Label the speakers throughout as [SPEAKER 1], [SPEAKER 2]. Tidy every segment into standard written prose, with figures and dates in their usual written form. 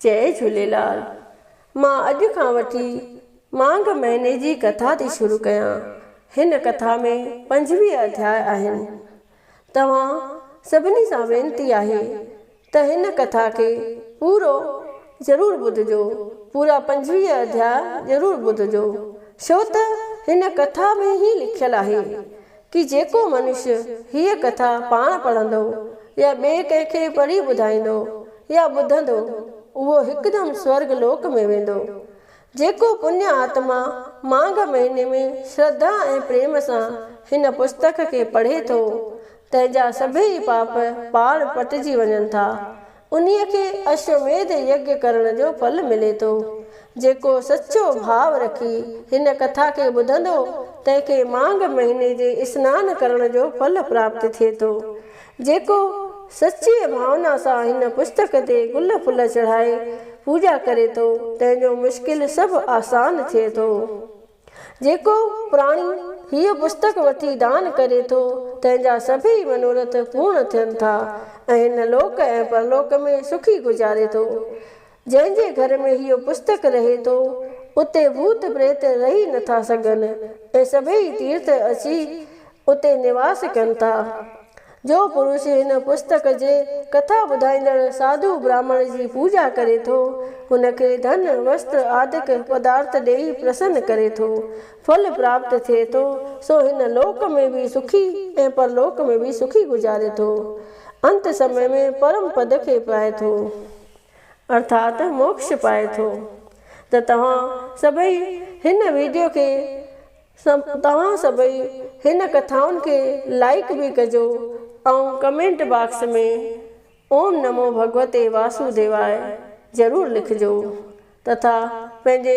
[SPEAKER 1] जय झूलेलाल। मां अॼु खां वठी मांघ महीने जी कथा थी शुरू कयां। हिन कथा में 25 अध्याय आहिनि। तव्हां सभिनी सां वेनती आहे त हिन कथा खे पूरो ज़रूर ॿुधजो। पूरा 25 अध्याय ज़रूर ॿुधजो, छो त हिन कथा में ही लिखियल आहे कि जेको मनुष्य हीअ कथा पाण पढ़ंदो या ॿिए कंहिंखे पढ़ी ॿुधाईंदो या ॿुधंदो, उहो हिकदमि स्वर्ग लोक में वेंदो। जेको पुण्य आत्मा मांघ महीने में श्रद्धा ऐं प्रेम सां हिन पुस्तक खे पढ़े थो, तंहिंजा सभई पाप पार पटिजी वञनि था। उन्हीअ खे अश्वमेध यज्ञ करण जो फल मिले थो। जेको सचो भाव रखी हिन कथा खे ॿुधंदो, तंहिंखे मांघ महीने जे सनानु करण जो फल प्राप्त थिए थो। जेको सची भावना सां हिन पुस्तक ते गुल फुल चढ़ाए पूजा करे थो, तंहिंजो मुश्किल सभु आसान थिए थो। जेको प्राणी हीअ पुस्तक वठी दान करे थो, तंहिंजा सभई मनोरथ पूर्ण थियनि था ऐं हिन लोक ऐं परलोक में सुखी गुज़ारे थो। जंहिंजे घर में हीअ पुस्तक रहे थो, उते भूत प्रेत रही नथा सघनि ऐं सभई तीर्थ अची उते निवास कनि था। जो पुरुष हिन पुस्तक जे कथा ॿुधाईंदड़ साधु ब्राह्मण जी पूजा करे थो, हुनखे धन वस्त्र आदिक पदार्थ ॾेई प्रसन्न करे थो, फल प्राप्त थिए थो। सो हिन लोक में भी सुखी ऐं परलोक में भी सुखी गुज़ारे थो। अंत समय में परम पद खे पाए थो, अर्थात मोक्ष पाए थो। त तव्हां सभई हिन वीडियो खे तव्हां सभई हिन कथाउनि खे लाइक भी कजो ऐं कमेंट बॉक्स में ओम नमो भगवते वासुदेवाय ज़रूर लिखजो, तथा पंहिंजे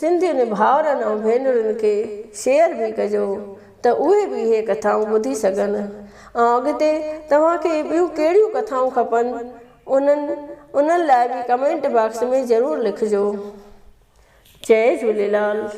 [SPEAKER 1] सिंधियुनि भाउरनि ऐं भेनरुनि खे शेयर भी कजो त उहे भी इहे कथाऊं ॿुधी सघनि। ऐं अॻिते तव्हांखे ॿियूं कहिड़ियूं कथाऊं खपनि, उन्हनि लाइ भी कमेंट बॉक्स में ज़रूर लिखजो। जय झूलेलाल।